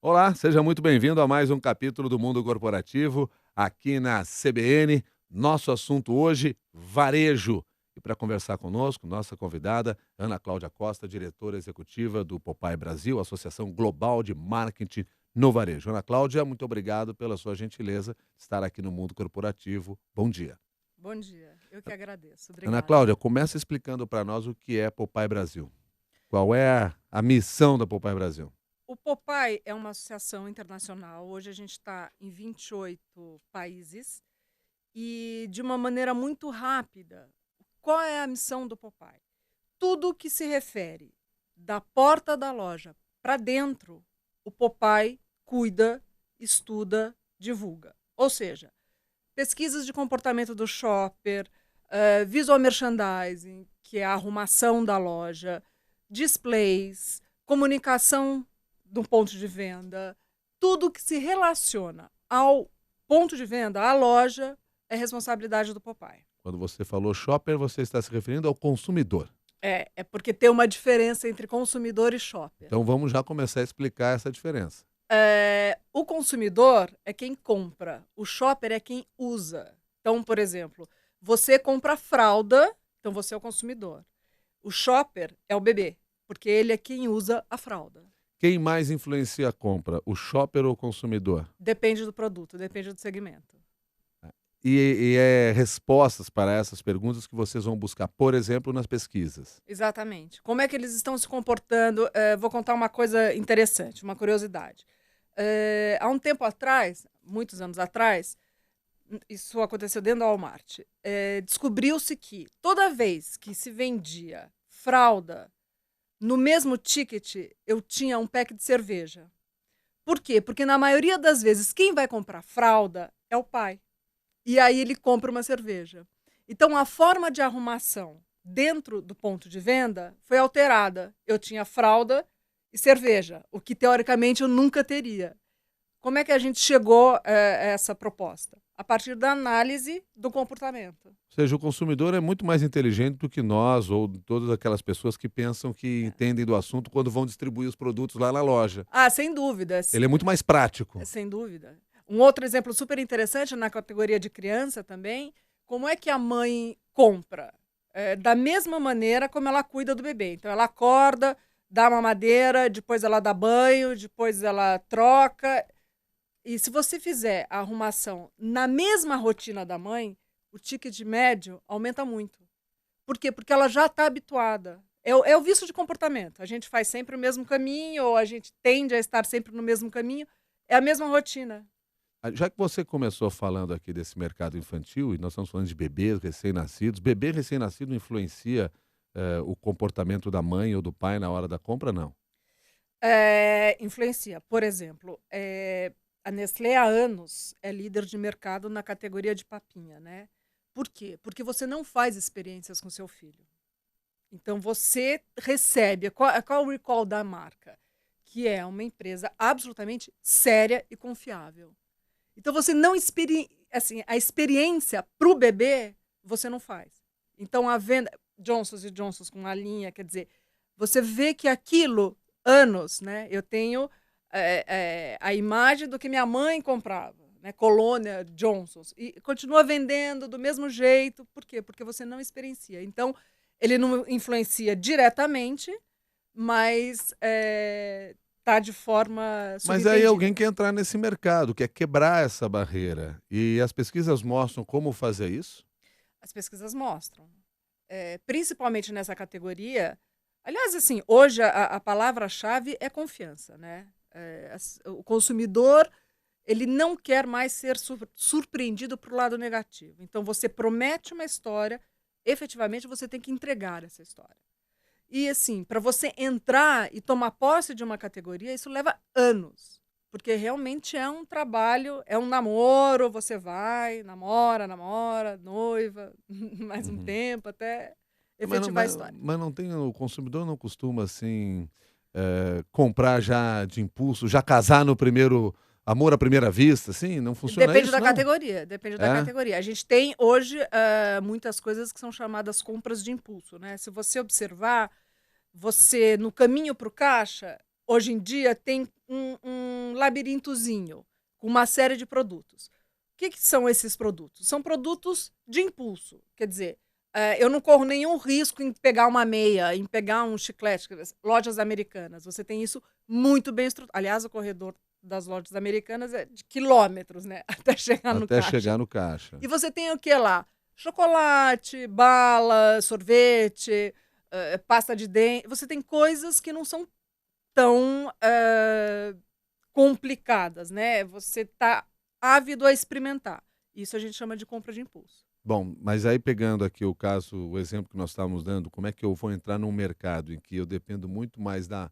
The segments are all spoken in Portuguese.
Olá, seja muito bem-vindo a mais um capítulo do Mundo Corporativo aqui na CBN. Nosso assunto hoje, varejo. E para conversar conosco, nossa convidada, Ana Cláudia Costa, diretora executiva do Popeye Brasil, Associação Global de Marketing no Varejo. Ana Cláudia, muito obrigado pela sua gentileza de estar aqui no Mundo Corporativo. Bom dia. Bom dia, eu que agradeço, Ana obrigada. Cláudia, começa explicando para nós o que é Popeye Brasil. Qual é a missão da Popeye Brasil? O POPAI é uma associação internacional, hoje a gente está em 28 países e, de uma maneira muito rápida, qual é a missão do POPAI? Tudo que se refere da porta da loja para dentro, o POPAI cuida, estuda, divulga. Ou seja, pesquisas de comportamento do shopper, visual merchandising, que é a arrumação da loja, displays, comunicação do ponto de venda, tudo que se relaciona ao ponto de venda, à loja, é responsabilidade do Popeye. Quando você falou shopper, você está se referindo ao consumidor. É porque tem uma diferença entre consumidor e shopper. Então vamos já começar a explicar essa diferença. O consumidor é quem compra, o shopper é quem usa. Então, por exemplo, você compra fralda, então você é o consumidor. O shopper é o bebê, porque ele é quem usa a fralda. Quem mais influencia a compra, o shopper ou o consumidor? Depende do produto, depende do segmento. E é respostas para essas perguntas que vocês vão buscar, por exemplo, nas pesquisas. Exatamente. Como é que eles estão se comportando? Vou contar uma coisa interessante, uma curiosidade. Há um tempo atrás, muitos anos atrás, isso aconteceu dentro da Walmart, descobriu-se que toda vez que se vendia fralda, no mesmo ticket eu tinha um pack de cerveja. Por quê? Porque na maioria das vezes quem vai comprar fralda é o pai. E aí ele compra uma cerveja. Então a forma de arrumação dentro do ponto de venda foi alterada. Eu tinha fralda e cerveja, o que teoricamente eu nunca teria. Como é que a gente chegou a essa proposta? A partir da análise do comportamento. Ou seja, o consumidor é muito mais inteligente do que nós ou todas aquelas pessoas que pensam que É. entendem do assunto quando vão distribuir os produtos lá na loja. Ah, sem dúvida. Ele é muito mais prático. Sem dúvida. Um outro exemplo super interessante na categoria de criança também, como é que a mãe compra? Da mesma maneira como ela cuida do bebê. Então ela acorda, dá mamadeira, depois ela dá banho, depois ela troca. E se você fizer a arrumação na mesma rotina da mãe, o ticket médio aumenta muito. Por quê? Porque ela já está habituada. É o vício de comportamento. A gente faz sempre o mesmo caminho, ou a gente tende a estar sempre no mesmo caminho. É a mesma rotina. Já que você começou falando aqui desse mercado infantil, e nós estamos falando de bebês recém-nascidos, bebê recém-nascido influencia o comportamento da mãe ou do pai na hora da compra, não? Influencia. Por exemplo, a Nestlé há anos é líder de mercado na categoria de papinha, né? Por quê? Porque você não faz experiências com seu filho. Então você recebe. Qual o recall da marca? Que é uma empresa absolutamente séria e confiável. Então você não assim, a experiência para o bebê você não faz. Então a venda Johnson's e Johnson's com uma linha, quer dizer, você vê que aquilo anos, né? Eu tenho a imagem do que minha mãe comprava, né? Colônia Johnson's e continua vendendo do mesmo jeito. Por quê? Porque você não experiencia. Então ele não influencia diretamente, mas tá de forma Mas aí alguém subentendida. quer entrar nesse mercado, quer quebrar essa barreira. E as pesquisas mostram como fazer isso? As pesquisas mostram. Principalmente nessa categoria. Aliás, assim, hoje a palavra-chave é confiança, né? O consumidor ele não quer mais ser surpreendido para o lado negativo. Então, você promete uma história, efetivamente você tem que entregar essa história. E, assim, para você entrar e tomar posse de uma categoria, isso leva anos. Porque realmente é um trabalho, é um namoro, você vai, namora, noiva, mais um Uhum. tempo até Mas não, efetivar a mas, história. mas não tem, o consumidor não costuma assim comprar já de impulso, já casar no primeiro amor à primeira vista, assim? Não funciona Depende isso, da não? categoria, depende da É? categoria. A gente tem hoje muitas coisas que são chamadas compras de impulso, né? Se você observar, você no caminho para o caixa, hoje em dia tem um labirintozinho com uma série de produtos. O que são esses produtos? São produtos de impulso. Quer dizer, eu não corro nenhum risco em pegar uma meia, em pegar um chiclete. Lojas americanas, você tem isso muito bem estruturado. Aliás, o corredor das lojas americanas é de quilômetros, né? Até chegar no Até caixa. chegar no caixa. E você tem o que lá? Chocolate, bala, sorvete, pasta de dente. Você tem coisas que não são tão complicadas, né? Você está ávido a experimentar. Isso a gente chama de compra de impulso. Bom, mas aí pegando aqui o caso, o exemplo que nós estávamos dando, como é que eu vou entrar num mercado em que eu dependo muito mais da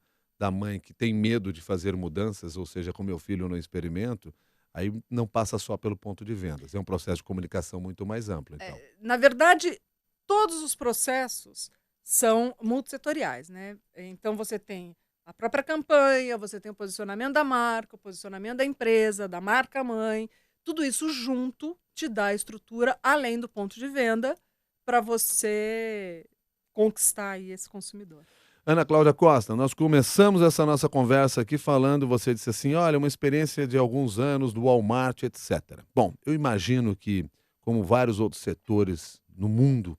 mãe que tem medo de fazer mudanças, ou seja, com meu filho eu não experimento, aí não passa só pelo ponto de vendas, é um processo de comunicação muito mais amplo, então. Na verdade, todos os processos são multissetoriais, né? Então você tem a própria campanha, você tem o posicionamento da marca, o posicionamento da empresa, da marca-mãe, tudo isso junto te dá a estrutura, além do ponto de venda, para você conquistar aí esse consumidor. Ana Cláudia Costa, nós começamos essa nossa conversa aqui falando, você disse assim, olha, uma experiência de alguns anos do Walmart, etc. Bom, eu imagino que, como vários outros setores no mundo,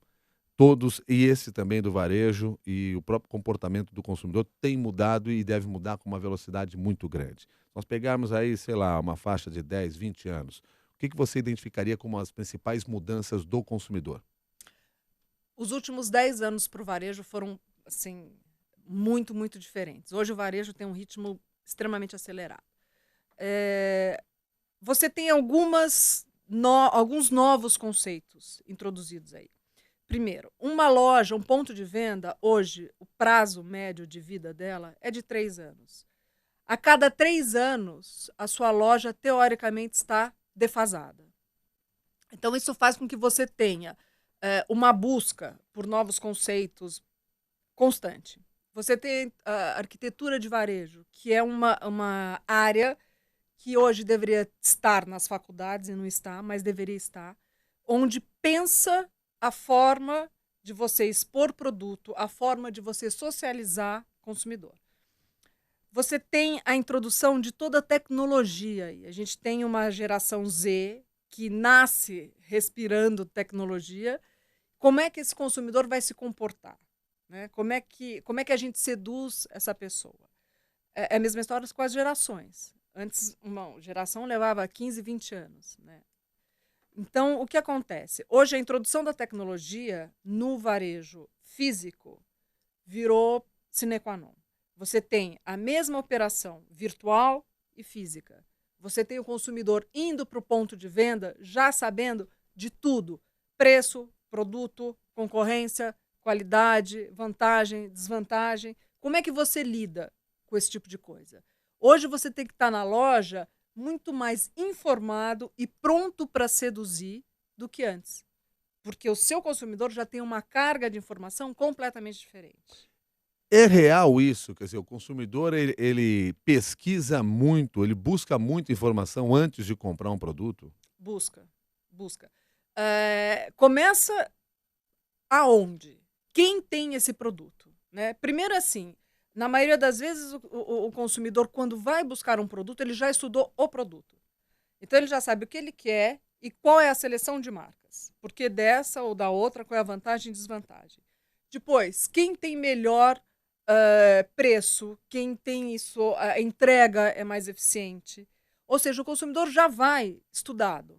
todos, e esse também do varejo e o próprio comportamento do consumidor tem mudado e deve mudar com uma velocidade muito grande. Nós pegarmos aí, sei lá, uma faixa de 10, 20 anos, o que você identificaria como as principais mudanças do consumidor? Os últimos 10 anos para o varejo foram, assim, muito, muito diferentes. Hoje o varejo tem um ritmo extremamente acelerado. Você tem alguns novos conceitos introduzidos aí. Primeiro, uma loja, um ponto de venda, hoje, o prazo médio de vida dela é de 3 anos. A cada 3 anos, a sua loja, teoricamente, está defasada. Então, isso faz com que você tenha uma busca por novos conceitos constante. Você tem a arquitetura de varejo, que é uma área que hoje deveria estar nas faculdades, e não está, mas deveria estar, onde pensa a forma de você expor produto, a forma de você socializar consumidor. Você tem a introdução de toda a tecnologia. A gente tem uma geração Z que nasce respirando tecnologia. Como é que esse consumidor vai se comportar? Né? Como é que a gente seduz essa pessoa? É a mesma história com as gerações. Antes, uma geração levava 15, 20 anos. Né? Então, o que acontece? Hoje, a introdução da tecnologia no varejo físico virou sine qua non. Você tem a mesma operação virtual e física. Você tem o consumidor indo para o ponto de venda já sabendo de tudo. Preço, produto, concorrência, qualidade, vantagem, desvantagem. Como é que você lida com esse tipo de coisa? Hoje você tem que estar na loja muito mais informado e pronto para seduzir do que antes. Porque o seu consumidor já tem uma carga de informação completamente diferente. É real isso? Quer dizer, o consumidor ele pesquisa muito, ele busca muita informação antes de comprar um produto? Busca. Começa aonde? Quem tem esse produto? Né? Primeiro, assim, na maioria das vezes, o consumidor, quando vai buscar um produto, ele já estudou o produto. Então, ele já sabe o que ele quer e qual é a seleção de marcas. Porque dessa ou da outra, qual é a vantagem e desvantagem. Depois, quem tem melhor preço, quem tem isso, a entrega é mais eficiente. Ou seja, o consumidor já vai estudado.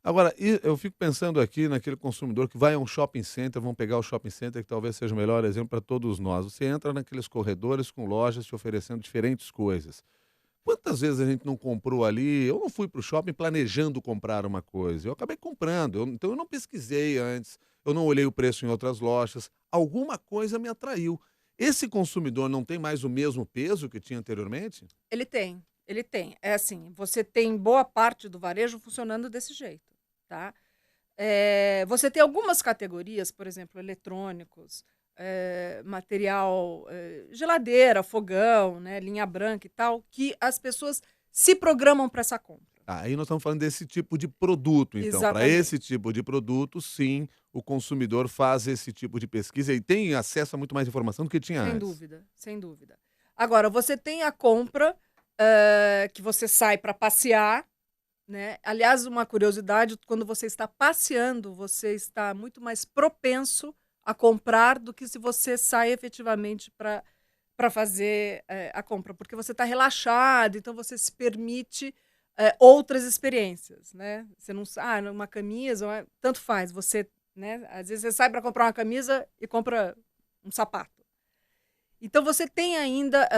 Agora, eu fico pensando aqui naquele consumidor que vai a um shopping center, vamos pegar o shopping center que talvez seja o melhor exemplo para todos nós. Você entra naqueles corredores com lojas te oferecendo diferentes coisas. Quantas vezes a gente não comprou ali? Eu não fui para o shopping planejando comprar uma coisa. Eu acabei comprando. Então eu não pesquisei antes, eu não olhei o preço em outras lojas. Alguma coisa me atraiu. Esse consumidor não tem mais o mesmo peso que tinha anteriormente? Ele tem. É assim, você tem boa parte do varejo funcionando desse jeito. Tá? Você tem algumas categorias, por exemplo, eletrônicos, material, geladeira, fogão, né, linha branca e tal, que as pessoas se programam para essa compra. Aí nós estamos falando desse tipo de produto, então. Para Exatamente. esse tipo de produto, sim, o consumidor faz esse tipo de pesquisa e tem acesso a muito mais informação do que tinha Sem antes. dúvida, sem dúvida. Agora, você tem a compra que você sai para passear, né? Aliás, uma curiosidade, quando você está passeando, você está muito mais propenso a comprar do que se você sai efetivamente para fazer a compra, porque você está relaxado, então você se permite outras experiências, né? Você não sabe, uma camisa, tanto faz, você, né? Às vezes você sai para comprar uma camisa e compra um sapato. Então você tem ainda,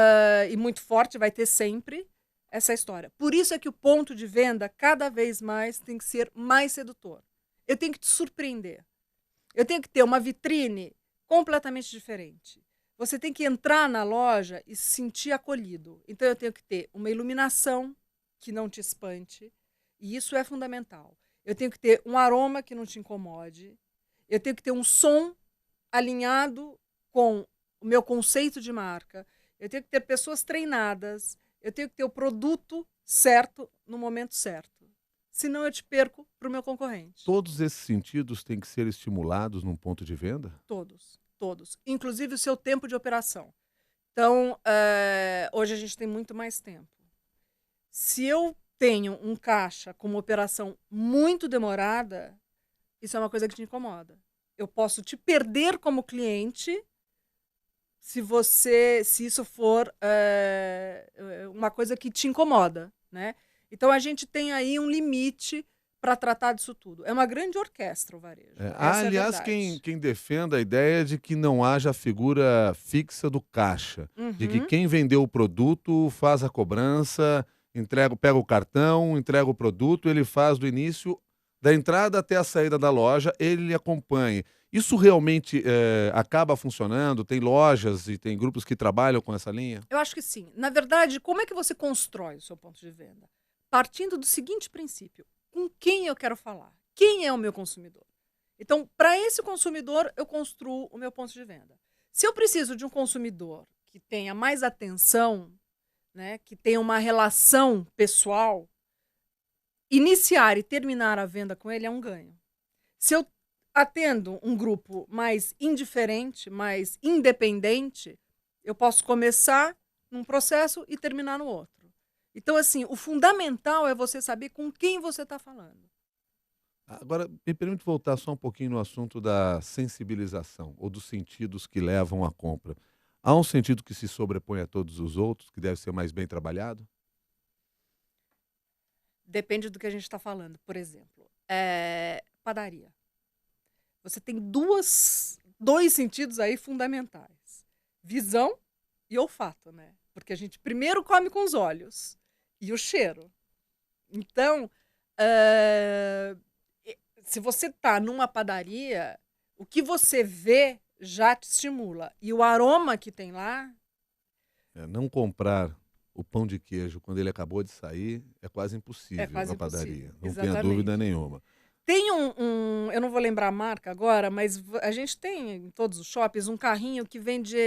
e muito forte, vai ter sempre, essa história. Por isso é que o ponto de venda, cada vez mais, tem que ser mais sedutor. Eu tenho que te surpreender. Eu tenho que ter uma vitrine completamente diferente. Você tem que entrar na loja e se sentir acolhido. Então eu tenho que ter uma iluminação que não te espante, e isso é fundamental. Eu tenho que ter um aroma que não te incomode. Eu tenho que ter um som alinhado com o meu conceito de marca. Eu tenho que ter pessoas treinadas. Eu tenho que ter o produto certo no momento certo. Senão eu te perco para o meu concorrente. Todos esses sentidos têm que ser estimulados num ponto de venda? Todos, todos. Inclusive o seu tempo de operação. Então, hoje a gente tem muito mais tempo. Se eu tenho um caixa com uma operação muito demorada, isso é uma coisa que te incomoda. Eu posso te perder como cliente se isso for uma coisa que te incomoda, né? Então a gente tem aí um limite para tratar disso tudo. É uma grande orquestra o varejo. Essa Aliás, é a verdade. quem defenda a ideia de que não haja a figura fixa do caixa, de que quem vendeu o produto faz a cobrança, pega o cartão, entrega o produto, ele faz do início da entrada até a saída da loja, ele acompanha. Isso realmente acaba funcionando? Tem lojas e tem grupos que trabalham com essa linha? Eu acho que sim. Na verdade, como é que você constrói o seu ponto de venda? Partindo do seguinte princípio: com quem eu quero falar? Quem é o meu consumidor? Então, para esse consumidor, eu construo o meu ponto de venda. Se eu preciso de um consumidor que tenha mais atenção, né, que tenha uma relação pessoal, iniciar e terminar a venda com ele é um ganho. Se eu atendo um grupo mais indiferente, mais independente, eu posso começar num processo e terminar no outro. Então, assim, o fundamental é você saber com quem você está falando. Agora, me permite voltar só um pouquinho no assunto da sensibilização ou dos sentidos que levam à compra. Há um sentido que se sobrepõe a todos os outros, que deve ser mais bem trabalhado? Depende do que a gente está falando. Por exemplo, padaria. Você tem dois sentidos aí fundamentais: visão e olfato, né? Porque a gente primeiro come com os olhos e o cheiro. Então, se você está numa padaria, o que você vê já te estimula. E o aroma que tem lá... Não comprar o pão de queijo quando ele acabou de sair é quase impossível quase na padaria. impossível. Não tenha dúvida nenhuma. Tem eu não vou lembrar a marca agora, mas a gente tem em todos os shoppings um carrinho que vende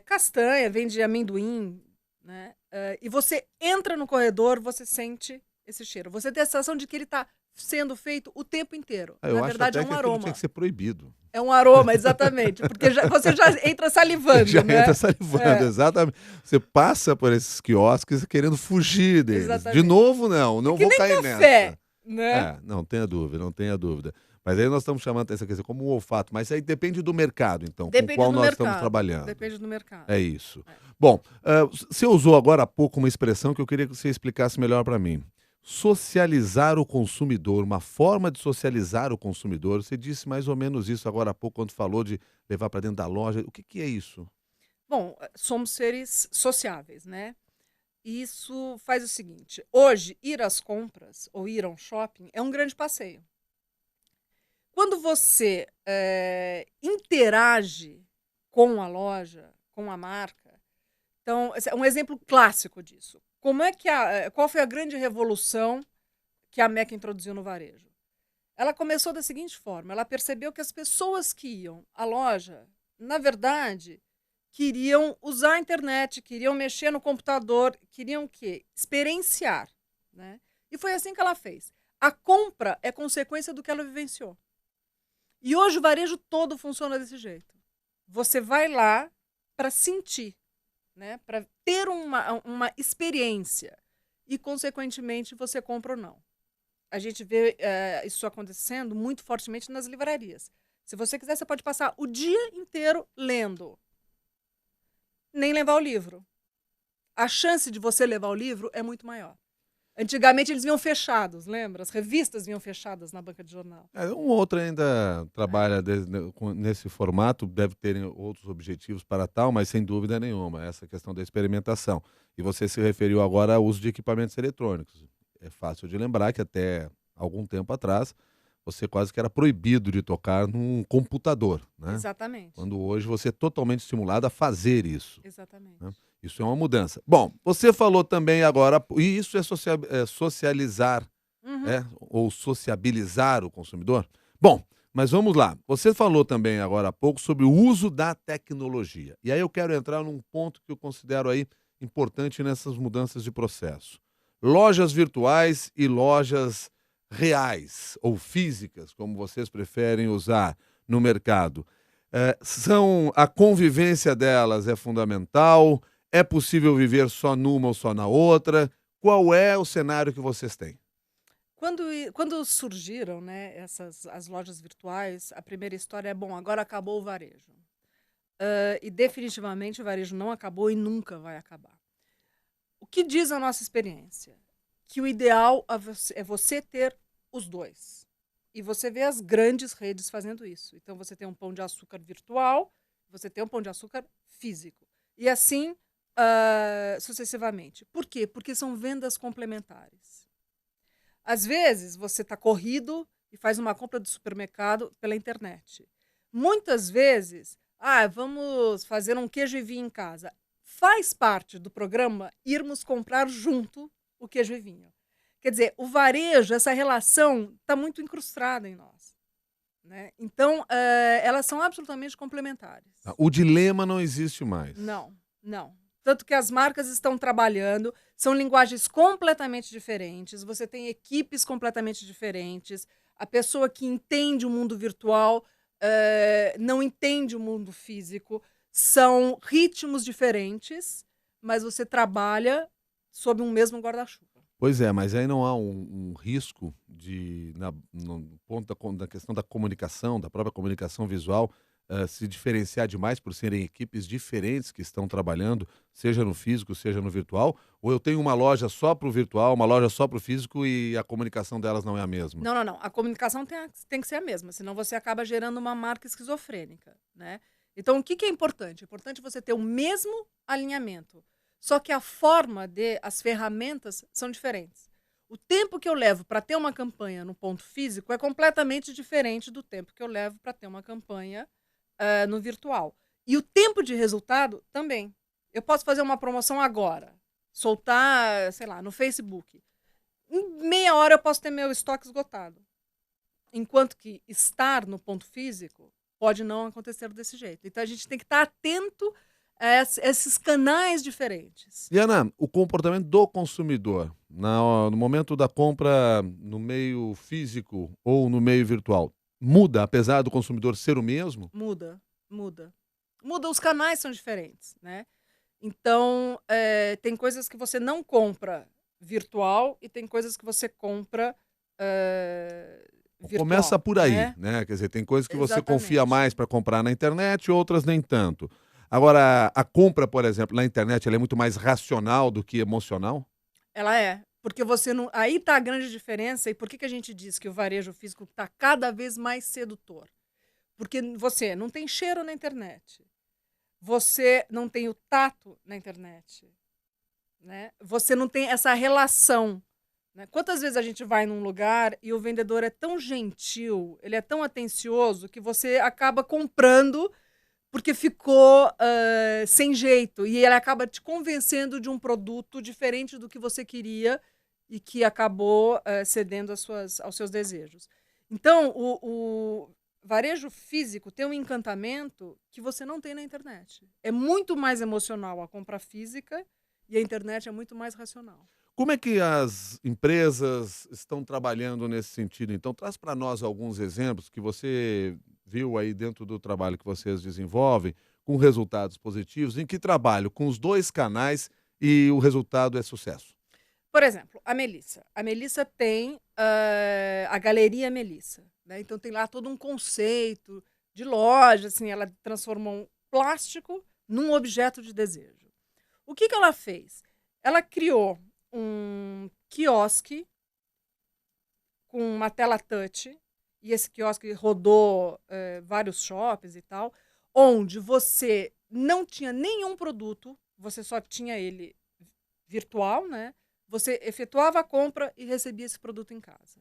castanha, vende amendoim, né? E você entra no corredor, você sente esse cheiro. Você tem a sensação de que ele está sendo feito o tempo inteiro. Eu Na acho verdade, até é um que aquilo aroma. tinha que ser proibido. É um aroma, exatamente. Porque você já entra salivando, Já né? entra salivando, exatamente. Você passa por esses quiosques querendo fugir deles. Exatamente. De novo, não que vou nem cair café, nessa. né? Não tenha dúvida, não tenha dúvida. Mas aí nós estamos chamando essa questão como um olfato, mas aí depende do mercado, então, com o qual nós estamos trabalhando. Depende do mercado. É isso. Bom, você usou agora há pouco uma expressão que eu queria que você explicasse melhor para mim. Socializar o consumidor, uma forma de socializar o consumidor. Você disse mais ou menos isso agora há pouco, quando falou de levar para dentro da loja. O que é isso? Bom, somos seres sociáveis, né? Isso faz o seguinte: hoje, ir às compras ou ir a um shopping é um grande passeio. Quando você interage com a loja, com a marca, então, um exemplo clássico disso. Qual foi a grande revolução que a Meca introduziu no varejo? Ela começou da seguinte forma: ela percebeu que as pessoas que iam à loja, na verdade, queriam usar a internet, queriam mexer no computador, queriam o quê? Experienciar, né? E foi assim que ela fez. A compra é consequência do que ela vivenciou. E hoje o varejo todo funciona desse jeito. Você vai lá para sentir. né? Para ter uma experiência. E, consequentemente, você compra ou não. A gente vê isso acontecendo muito fortemente nas livrarias. Se você quiser, você pode passar o dia inteiro lendo. Nem levar o livro. A chance de você levar o livro é muito maior. Antigamente eles vinham fechados, lembra? As revistas vinham fechadas na banca de jornal. Um outro ainda trabalha nesse formato, deve ter outros objetivos para tal, mas sem dúvida nenhuma, essa questão da experimentação. E você se referiu agora ao uso de equipamentos eletrônicos. É fácil de lembrar que até algum tempo atrás, você quase que era proibido de tocar num computador, né? Exatamente. Quando hoje você é totalmente estimulado a fazer isso, Exatamente. né? Isso é uma mudança. Bom, você falou também agora, e isso é socializar, Uhum. ou sociabilizar o consumidor? Bom, mas vamos lá. Você falou também agora há pouco sobre o uso da tecnologia. E aí eu quero entrar num ponto que eu considero aí importante nessas mudanças de processo. Lojas virtuais e lojas reais ou físicas, como vocês preferem usar no mercado. A convivência delas é fundamental? É possível viver só numa ou só na outra? Qual é o cenário que vocês têm? Quando surgiram, né, as lojas virtuais, a primeira história é, bom, agora acabou o varejo. E definitivamente o varejo não acabou e nunca vai acabar. O que diz a nossa experiência? Que o ideal é você ter os dois. E você vê as grandes redes fazendo isso. Então você tem um pão de açúcar virtual, você tem um pão de açúcar físico. E assim sucessivamente. Por quê? Porque são vendas complementares. Às vezes, você está corrido e faz uma compra do supermercado pela internet. Muitas vezes, vamos fazer um queijo e vinho em casa. Faz parte do programa irmos comprar junto o queijo e vinho. Quer dizer, o varejo, essa relação está muito incrustada em nós. Né? Então, elas são absolutamente complementares. O dilema não existe mais. Não, não. Tanto que as marcas estão trabalhando, são linguagens completamente diferentes, você tem equipes completamente diferentes, a pessoa que entende o mundo virtual não entende o mundo físico, são ritmos diferentes, mas você trabalha sob um mesmo guarda-chuva. Pois é, mas aí não há um risco no ponto da questão da comunicação, da própria comunicação visual, se diferenciar demais por serem equipes diferentes que estão trabalhando, seja no físico, seja no virtual? Ou eu tenho uma loja só para o virtual, uma loja só para o físico e a comunicação delas não é a mesma? Não, não, não. A comunicação tem que ser a mesma, senão você acaba gerando uma marca esquizofrênica, né? Então, o que é importante? É importante você ter o mesmo alinhamento, só que a forma as ferramentas são diferentes. O tempo que eu levo para ter uma campanha no ponto físico é completamente diferente do tempo que eu levo para ter uma campanha no virtual. E o tempo de resultado também. Eu posso fazer uma promoção agora, soltar, sei lá, no Facebook. Em meia hora eu posso ter meu estoque esgotado. Enquanto que estar no ponto físico pode não acontecer desse jeito. Então a gente tem que estar atento a esses canais diferentes. E Ana, o comportamento do consumidor no momento da compra no meio físico ou no meio virtual muda, apesar do consumidor ser o mesmo? Muda, muda. Muda, os canais são diferentes, né? Então, tem coisas que você não compra virtual e tem coisas que você compra virtual. Começa por aí, né? Quer dizer, tem coisas que você confia mais para comprar na internet, outras nem tanto. Agora, a compra, por exemplo, na internet, ela é muito mais racional do que emocional? Ela é. Porque você não. Aí está a grande diferença. E por que a gente diz que o varejo físico está cada vez mais sedutor? Porque você não tem cheiro na internet. Você não tem o tato na internet. Né? Você não tem essa relação. Né? Quantas vezes a gente vai num lugar e o vendedor é tão gentil, ele é tão atencioso, que você acaba comprando porque ficou sem jeito. E ele acaba te convencendo de um produto diferente do que você queria e que acabou cedendo aos seus desejos. Então, o varejo físico tem um encantamento que você não tem na internet. É muito mais emocional a compra física e a internet é muito mais racional. Como é que as empresas estão trabalhando nesse sentido? Então, traz para nós alguns exemplos que você viu aí dentro do trabalho que vocês desenvolvem. com resultados positivos, em que trabalho com os dois canais e o resultado é sucesso. Por exemplo, a Melissa. A Melissa tem a Galeria Melissa, né? Então tem lá todo um conceito de loja, assim, ela transformou um plástico num objeto de desejo. O que ela fez? Ela criou um quiosque com uma tela touch, e esse quiosque rodou vários shoppings e tal, onde você não tinha nenhum produto, você só tinha ele virtual, né? Você efetuava a compra e recebia esse produto em casa.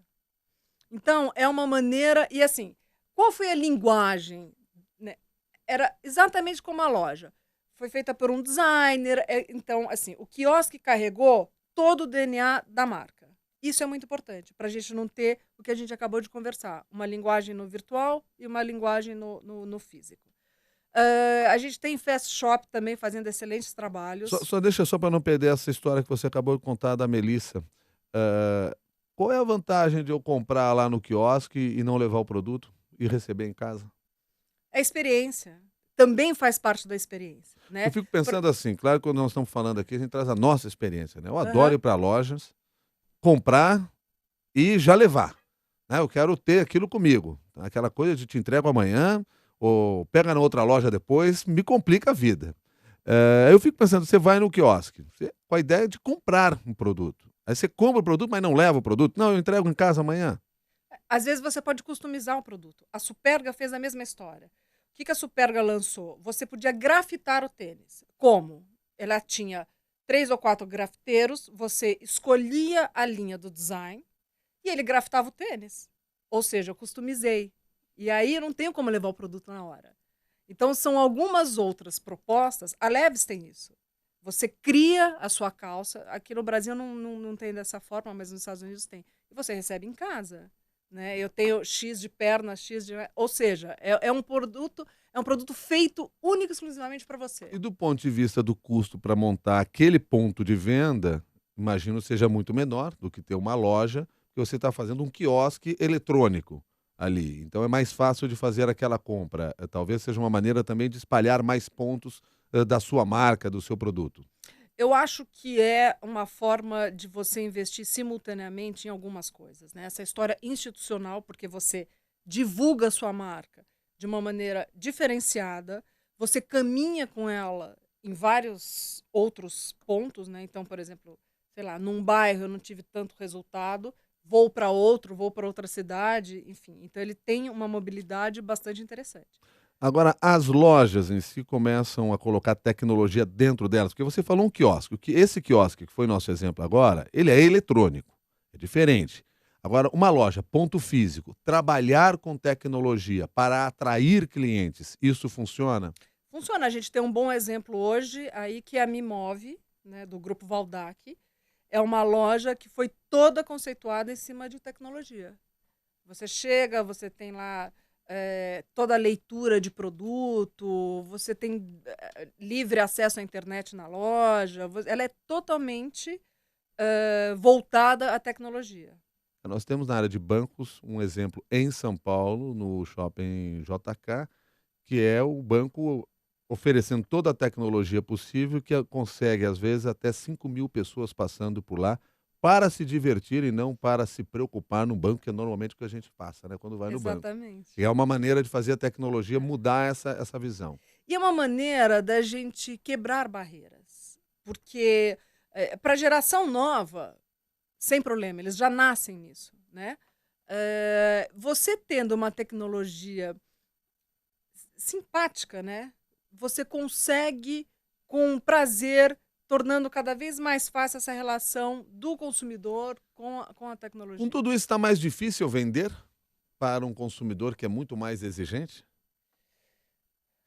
Então, é uma maneira... E assim, qual foi a linguagem? Né? Era exatamente como a loja. Foi feita por um designer. Então, assim, o quiosque carregou todo o DNA da marca. Isso é muito importante, para a gente não ter o que a gente acabou de conversar. Uma linguagem no virtual e uma linguagem no físico. A gente tem Fast Shop também fazendo excelentes trabalhos. Só deixa só para não perder essa história que você acabou de contar da Melissa. Qual é a vantagem de eu comprar lá no quiosque e não levar o produto e receber em casa? A experiência também faz parte da experiência, né? Eu fico pensando assim, claro que quando nós estamos falando aqui, a gente traz a nossa experiência, né? Eu adoro ir para lojas, comprar e já levar, né? Eu quero ter aquilo comigo. Aquela coisa de te entrego amanhã ou pega na outra loja depois, me complica a vida. Eu fico pensando, você vai no quiosque, com a ideia de comprar um produto. Aí você compra o produto, mas não leva o produto. Não, eu entrego em casa amanhã. Às vezes você pode customizar o produto. A Superga fez a mesma história. O que a Superga lançou? Você podia grafitar o tênis. Como? Ela tinha 3 ou 4 grafiteiros, você escolhia a linha do design e ele grafitava o tênis. Ou seja, eu customizei. E aí eu não tenho como levar o produto na hora. Então são algumas outras propostas. A Levi's tem isso. Você cria a sua calça. Aqui no Brasil não tem dessa forma, mas nos Estados Unidos tem. E você recebe em casa. Né? Eu tenho X de perna, X de... Ou seja, é um produto feito único e exclusivamente para você. E do ponto de vista do custo para montar aquele ponto de venda, imagino seja muito menor do que ter uma loja, que você está fazendo um quiosque eletrônico ali. Então é mais fácil de fazer aquela compra. Talvez seja uma maneira também de espalhar mais pontos da sua marca, do seu produto. Eu acho que é uma forma de você investir simultaneamente em algumas coisas, né? Essa história institucional, porque você divulga a sua marca de uma maneira diferenciada, você caminha com ela em vários outros pontos, né? Então, por exemplo, sei lá, num bairro eu não tive tanto resultado, vou para outra cidade, enfim. Então ele tem uma mobilidade bastante interessante. Agora, as lojas em si começam a colocar tecnologia dentro delas, porque você falou um quiosque. Esse quiosque, que foi nosso exemplo agora, ele é eletrônico, é diferente. Agora, uma loja, ponto físico, trabalhar com tecnologia para atrair clientes, isso funciona? Funciona. A gente tem um bom exemplo hoje aí que é a Mimove, né, do Grupo Valdac. É uma loja que foi toda conceituada em cima de tecnologia. Você chega, você tem lá toda a leitura de produto, você tem livre acesso à internet na loja, ela é totalmente voltada à tecnologia. Nós temos na área de bancos um exemplo em São Paulo, no shopping JK, que é o banco oferecendo toda a tecnologia possível, que consegue, às vezes, até 5.000 pessoas passando por lá para se divertir e não para se preocupar no banco, que é normalmente o que a gente passa, né, quando vai no banco. Exatamente. E é uma maneira de fazer a tecnologia mudar essa visão. E é uma maneira da gente quebrar barreiras. Porque para a geração nova, sem problema, eles já nascem nisso, né? Você tendo uma tecnologia simpática, né? Você consegue, com prazer, tornando cada vez mais fácil essa relação do consumidor com a tecnologia. Com tudo isso, está mais difícil vender para um consumidor que é muito mais exigente?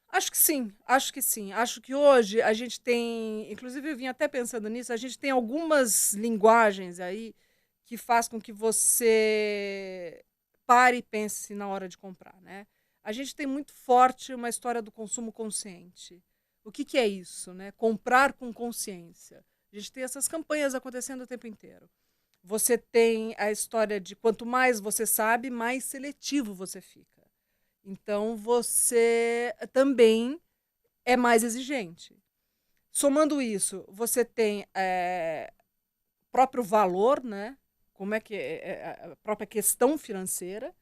Acho que sim, acho que sim. Acho que hoje a gente tem, inclusive eu vim até pensando nisso, a gente tem algumas linguagens aí que faz com que você pare e pense na hora de comprar, né? A gente tem muito forte uma história do consumo consciente. O que é isso, né? Comprar com consciência. A gente tem essas campanhas acontecendo o tempo inteiro. Você tem a história de quanto mais você sabe, mais seletivo você fica. Então, você também é mais exigente. Somando isso, você tem próprio valor, né? Como é que a própria questão financeira.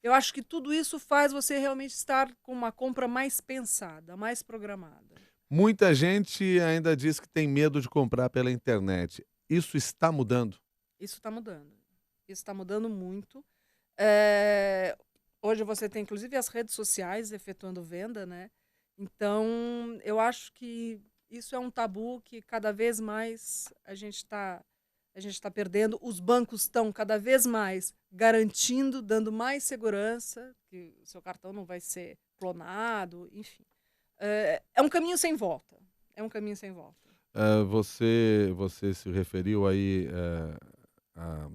Eu acho que tudo isso faz você realmente estar com uma compra mais pensada, mais programada. Muita gente ainda diz que tem medo de comprar pela internet. Isso está mudando? Isso está mudando. Isso está mudando muito. É, hoje você tem, inclusive, as redes sociais efetuando venda, né? Então, eu acho que isso é um tabu que cada vez mais a gente está perdendo. Os bancos estão cada vez mais garantindo, dando mais segurança, que o seu cartão não vai ser clonado, enfim. É um caminho sem volta. É um caminho sem volta. Você se referiu aí,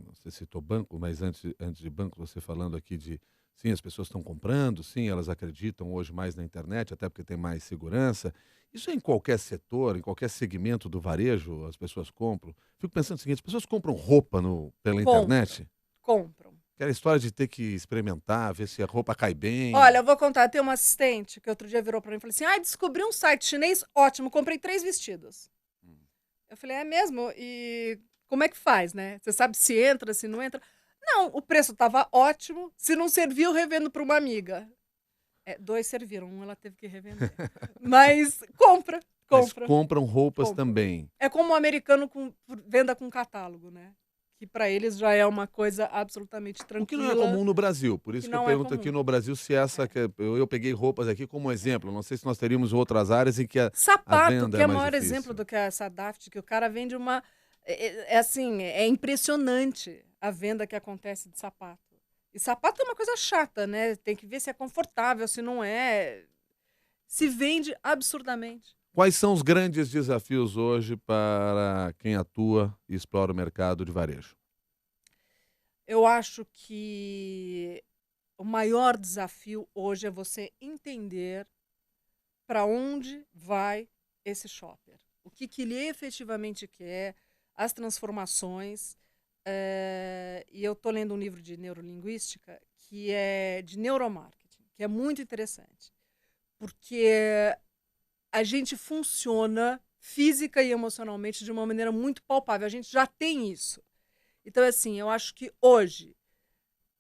você citou banco, mas antes de banco, você falando aqui de, sim, as pessoas estão comprando, sim, elas acreditam hoje mais na internet, até porque tem mais segurança. Isso é em qualquer setor, em qualquer segmento do varejo, as pessoas compram. Fico pensando o seguinte, as pessoas compram roupa pela internet? Compram. Aquela história de ter que experimentar, ver se a roupa cai bem. Olha, eu vou contar, tem uma assistente que outro dia virou pra mim e falou assim, descobri um site chinês ótimo, comprei 3 vestidos. Eu falei, é mesmo? E como é que faz, né? Você sabe se entra, se não entra? Não, o preço estava ótimo. Se não serviu, revendo para uma amiga. 2 serviram, um ela teve que revender. Mas compra. Mas compram roupas também. É como o americano venda com catálogo, né? Que para eles já é uma coisa absolutamente tranquila. O que não é comum no Brasil. Por isso que eu pergunto aqui no Brasil se eu peguei roupas aqui como exemplo. Não sei se nós teríamos outras áreas em que a venda que é mais o maior difícil. exemplo do que essa Daft, que o cara vende uma... É impressionante a venda que acontece de sapato. E sapato é uma coisa chata, né? Tem que ver se é confortável, se não é. Se vende absurdamente. Quais são os grandes desafios hoje para quem atua e explora o mercado de varejo? Eu acho que o maior desafio hoje é você entender para onde vai esse shopper. O que ele efetivamente quer, as transformações. E eu estou lendo um livro de neurolinguística que é de neuromarketing, que é muito interessante. Porque a gente funciona física e emocionalmente de uma maneira muito palpável. A gente já tem isso. Então, assim, eu acho que hoje,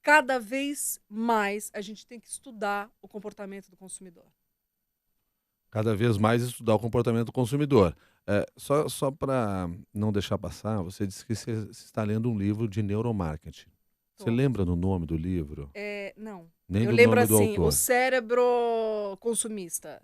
cada vez mais, a gente tem que estudar o comportamento do consumidor. Cada vez mais estudar o comportamento do consumidor. Só para não deixar passar, você disse que você está lendo um livro de neuromarketing. Você lembra do nome do livro? Não. Nem eu do lembro nome do assim, autor. O Cérebro Consumista.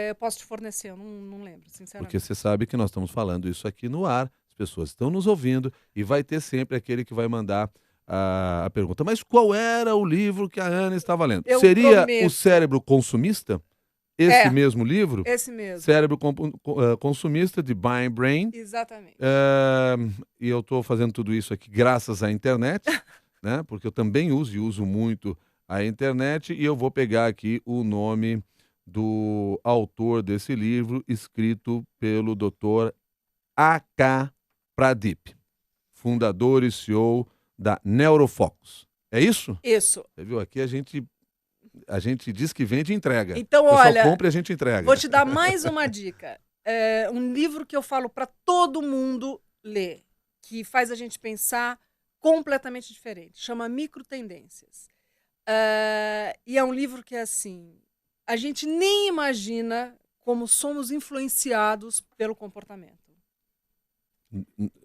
Eu posso te fornecer, eu não lembro, sinceramente. Porque você sabe que nós estamos falando isso aqui no ar, as pessoas estão nos ouvindo e vai ter sempre aquele que vai mandar a pergunta. Mas qual era o livro que a Ana estava lendo? Seria O Cérebro Consumista? Esse mesmo livro? Esse mesmo. Cérebro Consumista, de Buying Brain. Exatamente. E eu estou fazendo tudo isso aqui graças à internet, né? Porque eu também uso muito a internet, e eu vou pegar aqui o nome do autor desse livro, escrito pelo Dr. A.K. Pradip, fundador e CEO da Neurofocus. É isso? Isso. Você viu? Aqui a gente diz que vende e entrega. Então, olha, compra e a gente entrega. Vou te dar mais uma dica. Um livro que eu falo para todo mundo ler, que faz a gente pensar completamente diferente. Chama Microtendências. E é um livro que, assim, a gente nem imagina como somos influenciados pelo comportamento.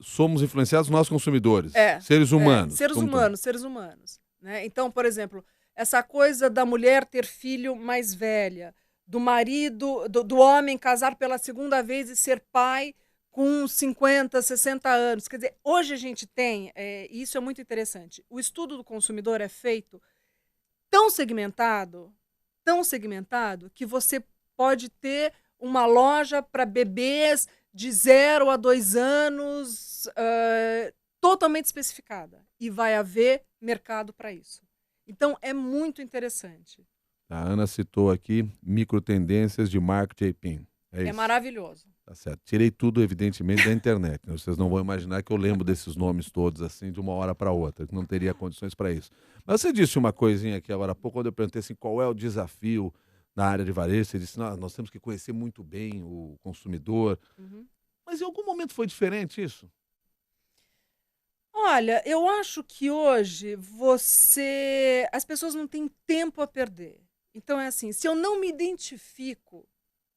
Somos influenciados nós consumidores, seres humanos. Seres humanos. Né? Então, por exemplo, essa coisa da mulher ter filho mais velha, do marido, do homem casar pela segunda vez e ser pai com 50, 60 anos. Quer dizer, hoje a gente tem, e isso é muito interessante, o estudo do consumidor é feito tão segmentado, que você pode ter uma loja para bebês de 0 a 2 anos, totalmente especificada. E vai haver mercado para isso. Então, é muito interessante. A Ana citou aqui Microtendências de Mark J. Pin. É maravilhoso. Tá certo. Tirei tudo, evidentemente, da internet. Né? Vocês não vão imaginar que eu lembro desses nomes todos assim de uma hora para outra, que não teria condições para isso. Mas você disse uma coisinha aqui agora há pouco, quando eu perguntei assim, qual é o desafio na área de varejo, você disse: "Nós temos que conhecer muito bem o consumidor", Uhum. mas em algum momento foi diferente isso? Olha, eu acho que hoje as pessoas não têm tempo a perder. Então é assim, se eu não me identifico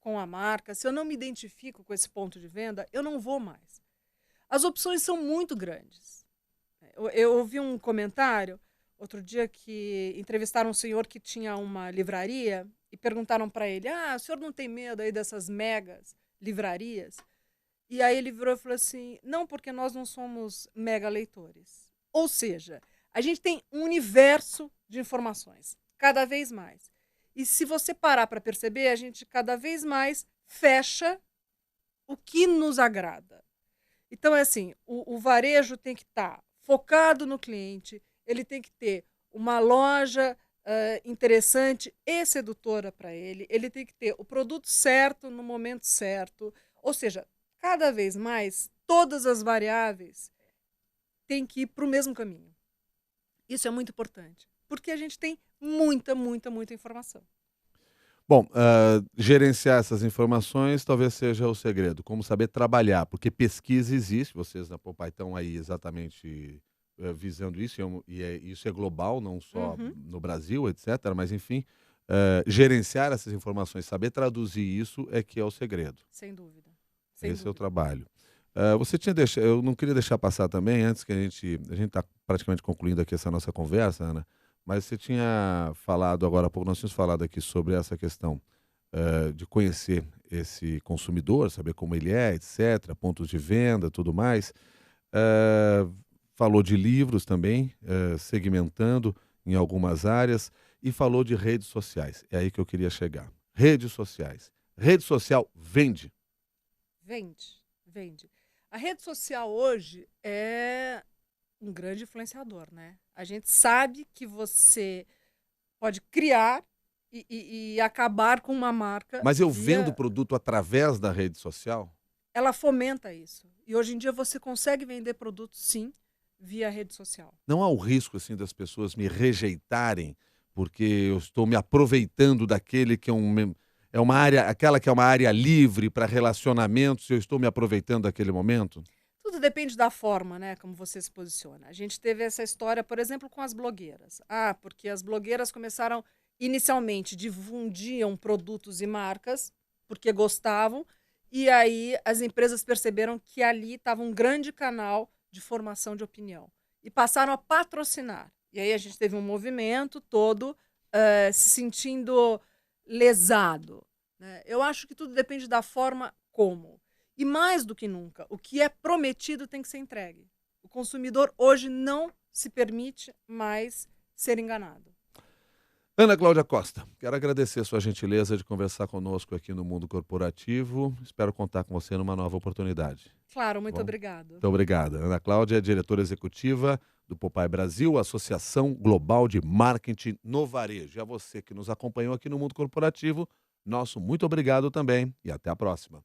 com a marca, se eu não me identifico com esse ponto de venda, eu não vou mais. As opções são muito grandes. Eu ouvi um comentário outro dia que entrevistaram um senhor que tinha uma livraria e perguntaram para ele: "Ah, o senhor não tem medo aí dessas megas livrarias?" E aí ele virou e falou assim: "Não, porque nós não somos mega leitores." Ou seja, a gente tem um universo de informações, cada vez mais. E se você parar para perceber, a gente cada vez mais fecha o que nos agrada. Então é assim, o varejo tem que estar focado no cliente, ele tem que ter uma loja interessante e sedutora para ele tem que ter o produto certo no momento certo. Ou seja, cada vez mais, todas as variáveis têm que ir para o mesmo caminho. Isso é muito importante, porque a gente tem muita, muita, muita informação. Bom, gerenciar essas informações talvez seja o segredo, como saber trabalhar, porque pesquisa existe, vocês na Popeye estão aí exatamente, visando isso, isso é global, não só Uhum. no Brasil, etcétera, mas enfim, gerenciar essas informações, saber traduzir isso é que é o segredo. Sem dúvida, sem Esse é o dúvida. trabalho. Você tinha deixado, eu não queria deixar passar também, antes que a gente está praticamente concluindo aqui essa nossa conversa, Ana, mas você tinha falado agora há pouco, nós tínhamos falado aqui sobre essa questão de conhecer esse consumidor, saber como ele é, etc., pontos de venda, tudo mais. Eh, Falou de livros também, segmentando em algumas áreas, e falou de redes sociais. É aí que eu queria chegar. Redes sociais. Rede social vende. Vende, vende. A rede social hoje é um grande influenciador, né? A gente sabe que você pode criar e acabar com uma marca Mas eu vendo o via. produto através da rede social? Ela fomenta isso. E hoje em dia você consegue vender produtos, sim, via rede social. Não há o risco, assim, das pessoas me rejeitarem, porque eu estou me aproveitando daquele que é uma área, aquela que é uma área livre para relacionamentos, eu estou me aproveitando daquele momento? Tudo depende da forma, né, como você se posiciona. A gente teve essa história, por exemplo, com as blogueiras. Ah, porque as blogueiras começaram inicialmente difundiam produtos e marcas porque gostavam, e aí as empresas perceberam que ali estava um grande canal de formação de opinião e passaram a patrocinar. E aí a gente teve um movimento todo se sentindo lesado, né? Eu acho que tudo depende da forma como. E mais do que nunca, o que é prometido tem que ser entregue. O consumidor hoje não se permite mais ser enganado. Ana Cláudia Costa, quero agradecer a sua gentileza de conversar conosco aqui no Mundo Corporativo. Espero contar com você numa nova oportunidade. Claro, Tá muito bom? obrigado. Muito obrigada. Ana Cláudia é diretora executiva do Popeye Brasil, Associação Global de Marketing no Varejo. E a você que nos acompanhou aqui no Mundo Corporativo, nosso muito obrigado também e até a próxima.